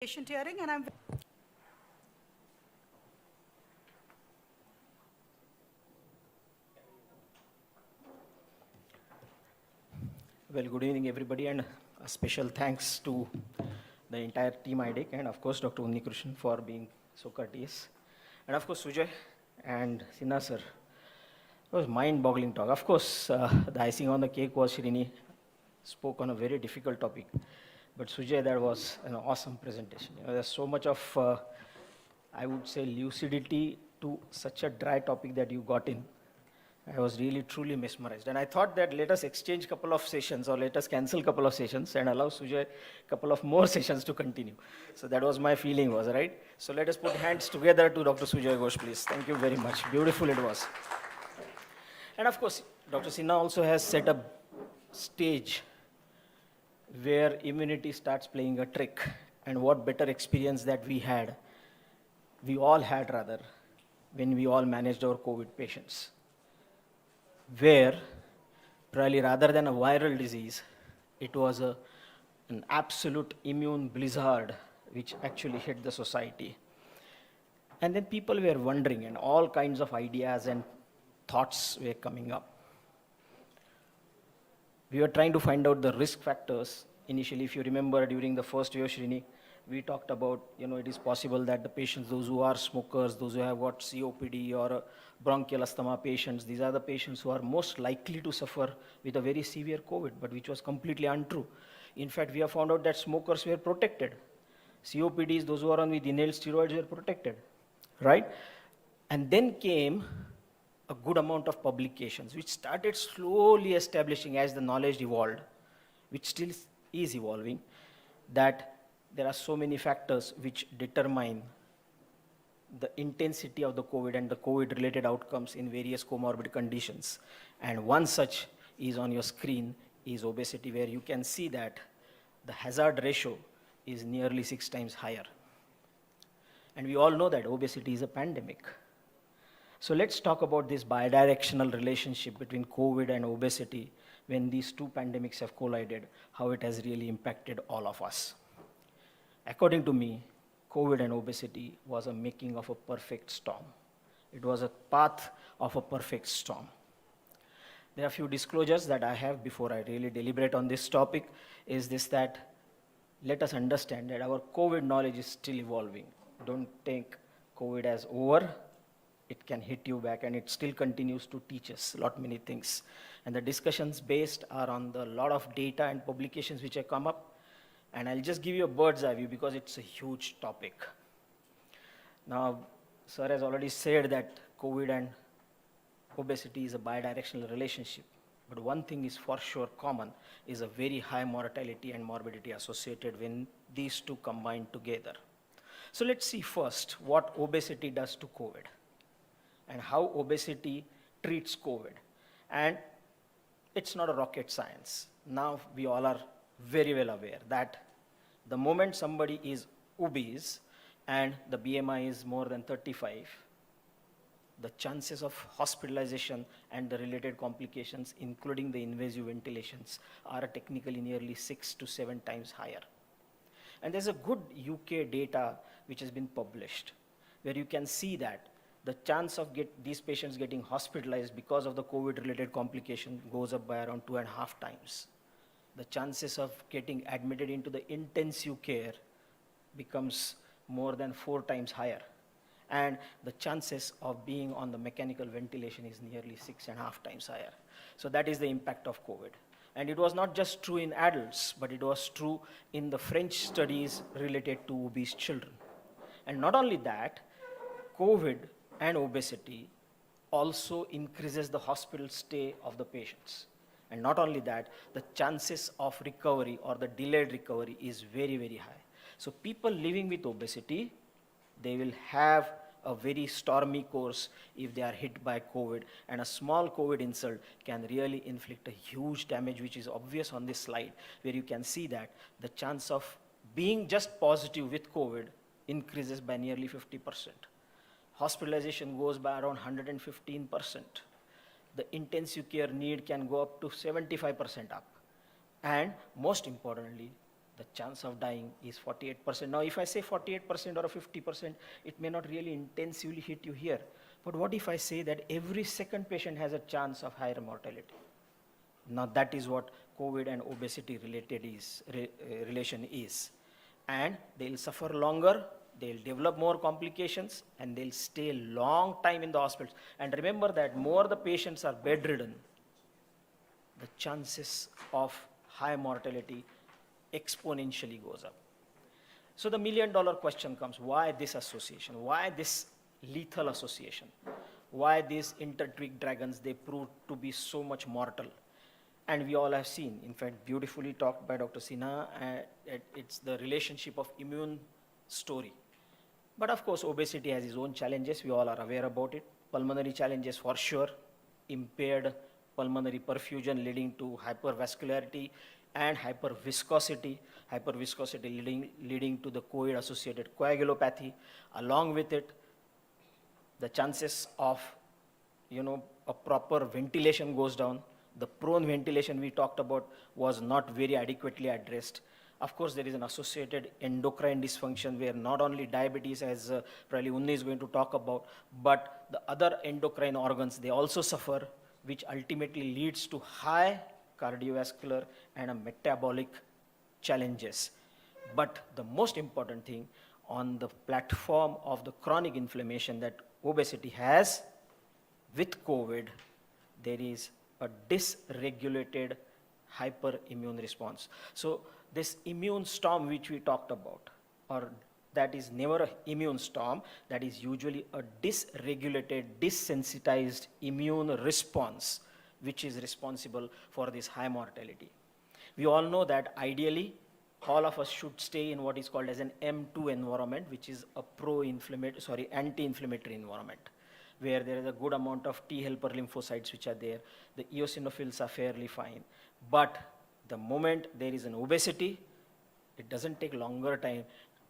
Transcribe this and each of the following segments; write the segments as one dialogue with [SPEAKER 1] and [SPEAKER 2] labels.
[SPEAKER 1] patient hearing, and I'm
[SPEAKER 2] Well, good evening, everybody, and a special thanks to the entire team IDEC and, of course, Dr. Unnikrishnan for being so courteous. And, of course, Sujay and Sinha sir. It was mind-boggling talk. Of course, the icing on the cake was Srini spoke on a very difficult topic. But Sujay, that was an awesome presentation. There's so much of, I would say, lucidity to such a dry topic that you got in. I was really truly mesmerized. And I thought that let us exchange a couple of sessions or let us cancel a couple of sessions and allow Sujay a couple of more sessions to continue. So that was my feeling was, right? So let us put hands together to Dr. Sujay Ghosh, please. Thank you very much. Beautiful it was. And of course, Dr. Sinha also has set a stage where immunity starts playing a trick. And what better experience that we all had rather, when we all managed our COVID patients, where probably rather than a viral disease, it was an absolute immune blizzard which actually hit the society. And then people were wondering, and all kinds of ideas and thoughts were coming up. We were trying to find out the risk factors. Initially, if you remember, during the first year, Srini, we talked about, it is possible that the patients, those who are smokers, those who have got COPD or bronchial asthma patients, these are the patients who are most likely to suffer with a very severe COVID, but which was completely untrue. In fact, we have found out that smokers were protected. COPDs, those who are on with inhaled steroids were protected, right? And then came a good amount of publications, which started slowly establishing as the knowledge evolved, which still is evolving, that there are so many factors which determine the intensity of the COVID and the COVID-related outcomes in various comorbid conditions. And one such is on your screen is obesity, where you can see that the hazard ratio is nearly 6 times higher. And we all know that obesity is a pandemic. So let's talk about this bidirectional relationship between COVID and obesity when these two pandemics have collided, how it has really impacted all of us. According to me, COVID and obesity was a making of a perfect storm. It was a path of a perfect storm. There are a few disclosures that I have before I really deliberate on this topic, is this that let us understand that our COVID knowledge is still evolving. Don't think COVID as over. It can hit you back, and it still continues to teach us many things. And the discussions based are on the lot of data and publications which have come up. And I'll just give you a bird's eye view because it's a huge topic. Now, sir has already said that COVID and obesity is a bidirectional relationship. But one thing is for sure common, is a very high mortality and morbidity associated when these two combine together. So let's see first what obesity does to COVID and how obesity treats COVID. And it's not a rocket science. Now we all are very well aware that the moment somebody is obese and the BMI is more than 35, the chances of hospitalization and the related complications, including the invasive ventilations, are technically nearly 6 to 7 times higher. And there's a good UK data which has been published, where you can see that the chance of these patients getting hospitalized because of the COVID-related complication goes up by around 2.5 times. The chances of getting admitted into the intensive care becomes more than 4 times higher. And the chances of being on the mechanical ventilation is nearly 6.5 times higher. So that is the impact of COVID. And it was not just true in adults, but it was true in the French studies related to obese children. And not only that, COVID and obesity also increases the hospital stay of the patients. And not only that, the chances of recovery or the delayed recovery is very, very high. So people living with obesity, they will have a very stormy course if they are hit by COVID, and a small COVID insult can really inflict a huge damage, which is obvious on this slide, where you can see that the chance of being just positive with COVID increases by nearly 50%. Hospitalization goes by around 115%. The intensive care need can go up to 75% up. And most importantly, the chance of dying is 48%. Now, if I say 48% or 50%, it may not really intensively hit you here. But what if I say that every second patient has a chance of higher mortality? Now, that is what COVID and obesity relation is. And they'll suffer longer, they'll develop more complications, and they'll stay long time in the hospitals. And remember that more the patients are bedridden, the chances of high mortality exponentially goes up. So the million-dollar question comes, why this association? Why this lethal association? Why these intertwined dragons, they prove to be so much mortal? And we all have seen, in fact, beautifully talked by Dr. Sinha, it's the relationship of immune story. But of course, obesity has its own challenges. We all are aware about it. Pulmonary challenges for sure, impaired pulmonary perfusion leading to hypervascularity and hyperviscosity leading to the COVID-associated coagulopathy. Along with it, the chances of, a proper ventilation goes down. The prone ventilation we talked about was not very adequately addressed. Of course, there is an associated endocrine dysfunction where not only diabetes, as probably Unni is going to talk about, but the other endocrine organs, they also suffer, which ultimately leads to high cardiovascular and metabolic challenges. But the most important thing on the platform of the chronic inflammation that obesity has with COVID, there is a dysregulated hyperimmune response. So this immune storm which we talked about, or that is never an immune storm, that is usually a dysregulated, desensitized immune response which is responsible for this high mortality. We all know that ideally all of us should stay in what is called as an M2 environment, which is a anti-inflammatory environment, where there is a good amount of T helper lymphocytes which are there. The eosinophils are fairly fine. But the moment there is an obesity, it doesn't take longer time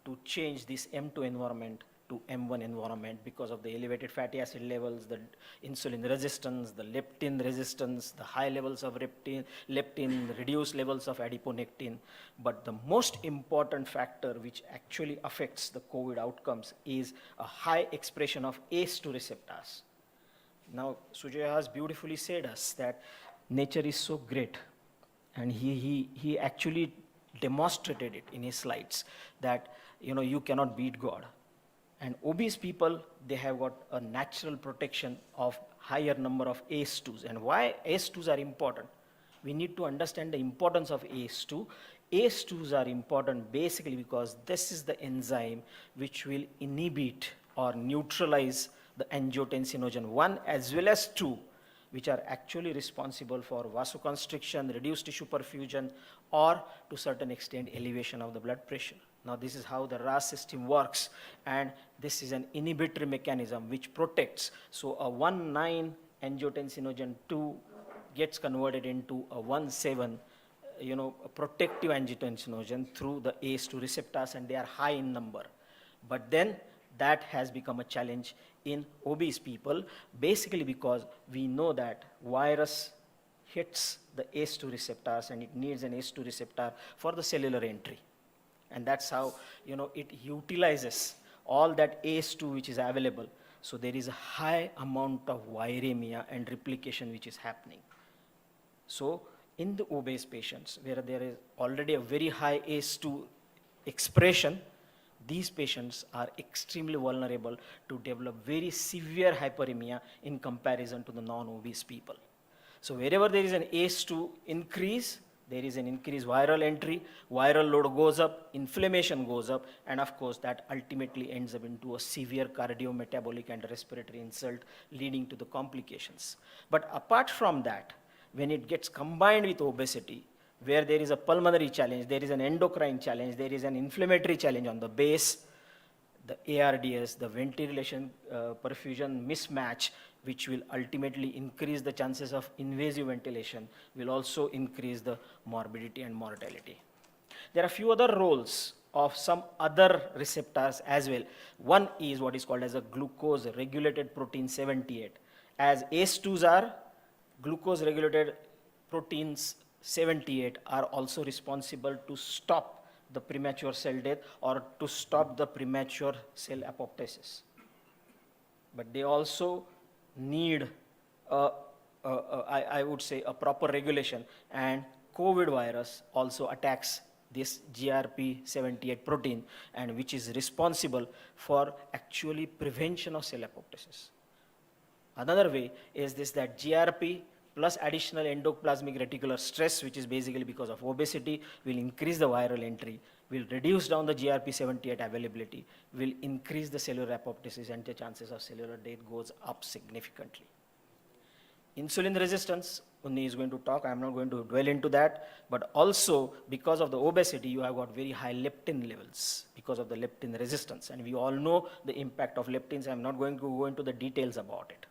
[SPEAKER 2] to change this M2 environment to M1 environment because of the elevated fatty acid levels, the insulin resistance, the leptin resistance, the high levels of leptin, reduced levels of adiponectin. But the most important factor which actually affects the COVID outcomes is a high expression of ACE2 receptors. Now, Sujaya has beautifully said us that nature is so great, and he actually demonstrated it in his slides that you cannot beat God. And obese people, they have got a natural protection of higher number of ACE2s. And why ACE2s are important? We need to understand the importance of ACE2. ACE2s are important basically because this is the enzyme which will inhibit or neutralize the angiotensinogen 1 as well as 2, which are actually responsible for vasoconstriction, reduced tissue perfusion, or to certain extent elevation of the blood pressure. Now, this is how the RAS system works, and this is an inhibitory mechanism which protects. So a 1,9 angiotensinogen 2 gets converted into a 1,7 a protective angiotensinogen through the ACE2 receptors, and they are high in number. But then that has become a challenge in obese people, basically because we know that virus hits the ACE2 receptors and it needs an ACE2 receptor for the cellular entry. And that's how it utilizes all that ACE2 which is available. So there is a high amount of viremia and replication which is happening. So in the obese patients, where there is already a very high ACE2 expression, these patients are extremely vulnerable to develop very severe hyperemia in comparison to the non-obese people. So wherever there is an ACE2 increase, there is an increased viral entry, viral load goes up, inflammation goes up, and of course that ultimately ends up into a severe cardiometabolic and respiratory insult leading to the complications. But apart from that, when it gets combined with obesity, where there is a pulmonary challenge, there is an endocrine challenge, there is an inflammatory challenge on the base, the ARDS, the ventilation perfusion mismatch, which will ultimately increase the chances of invasive ventilation, will also increase the morbidity and mortality. There are a few other roles of some other receptors as well. One is what is called as a glucose regulated protein 78. As ACE2s are, glucose regulated proteins 78 are also responsible to stop the premature cell death or to stop the premature cell apoptosis. But they also need, I would say, a proper regulation. And COVID virus also attacks this GRP78 protein, and which is responsible for actually prevention of cell apoptosis. Another way is this, that GRP plus additional endoplasmic reticular stress, which is basically because of obesity, will increase the viral entry, will reduce down the GRP78 availability, will increase the cellular apoptosis, and the chances of cellular death goes up significantly. Insulin resistance, Unni is going to talk, I'm not going to dwell into that, but also because of the obesity, you have got very high leptin levels because of the leptin resistance. And we all know the impact of leptins. I'm not going to go into the details about it.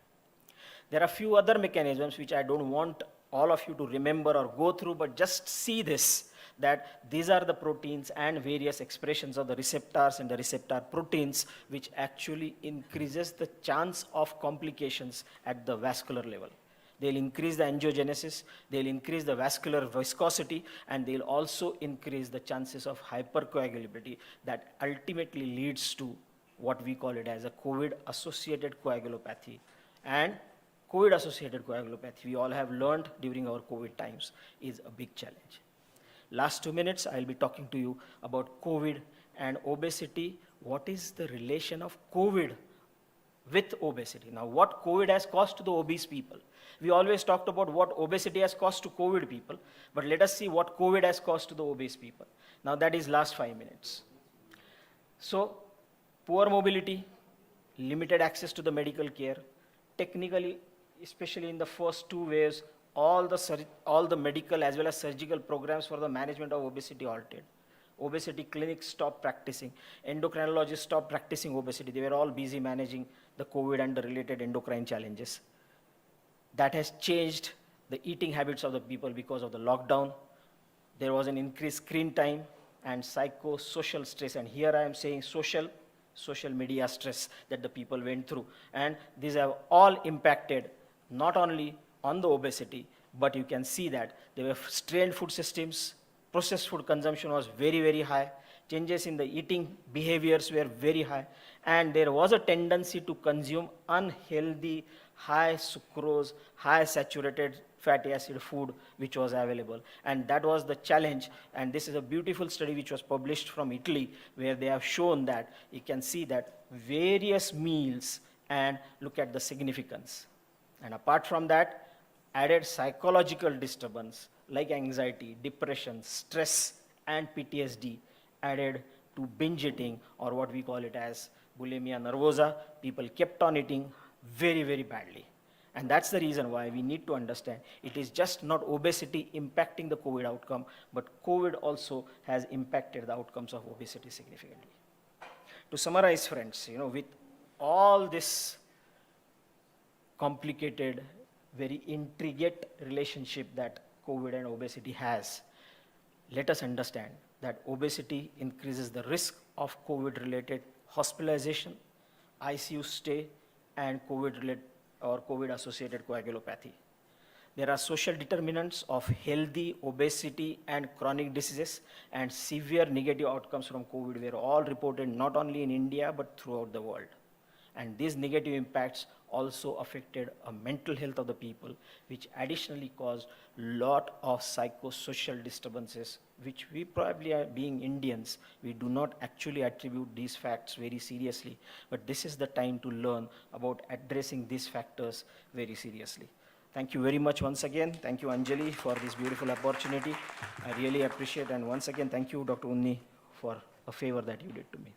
[SPEAKER 2] There are a few other mechanisms which I don't want all of you to remember or go through, but just see this, that these are the proteins and various expressions of the receptors and the receptor proteins which actually increases the chance of complications at the vascular level. They'll increase the angiogenesis, they'll increase the vascular viscosity, and they'll also increase the chances of hypercoagulability that ultimately leads to what we call it as a COVID-associated coagulopathy. And COVID-associated coagulopathy, we all have learned during our COVID times, is a big challenge. Last 2 minutes, I'll be talking to you about COVID and obesity. What is the relation of COVID with obesity? Now, what COVID has caused to the obese people? We always talked about what obesity has caused to COVID people, but let us see what COVID has caused to the obese people. Now, that is last 5 minutes. So, poor mobility, limited access to the medical care, technically, especially in the first 2 waves, all the medical as well as surgical programs for the management of obesity halted. Obesity clinics stopped practicing. Endocrinologists stopped practicing obesity. They were all busy managing the COVID and the related endocrine challenges. That has changed the eating habits of the people because of the lockdown. There was an increased screen time and psychosocial stress. And here I am saying social media stress that the people went through. And these have all impacted not only on the obesity, but you can see that there were strained food systems, processed food consumption was very, very high, changes in the eating behaviors were very high, and there was a tendency to consume unhealthy, high sucrose, high saturated fatty acid food which was available. And that was the challenge. And this is a beautiful study which was published from Italy, where they have shown that you can see that various meals and look at the significance. And apart from that, added psychological disturbance like anxiety, depression, stress, and PTSD added to binge eating, or what we call it as bulimia nervosa. People kept on eating very, very badly. And that's the reason why we need to understand it is just not obesity impacting the COVID outcome, but COVID also has impacted the outcomes of obesity significantly. To summarize, friends, with all this complicated, very intricate relationship that COVID and obesity has, let us understand that obesity increases the risk of COVID-related hospitalization, ICU stay, and COVID-related or COVID-associated coagulopathy. There are social determinants of healthy obesity and chronic diseases, and severe negative outcomes from COVID were all reported not only in India but throughout the world. And these negative impacts also affected a mental health of the people, which additionally caused a lot of psychosocial disturbances, which we probably, being Indians, we do not actually attribute these facts very seriously. But this is the time to learn about addressing these factors very seriously. Thank you very much once again. Thank you, Anjali, for this beautiful opportunity. I really appreciate, and once again, thank you, Dr. Unni, for a favor that you did to me.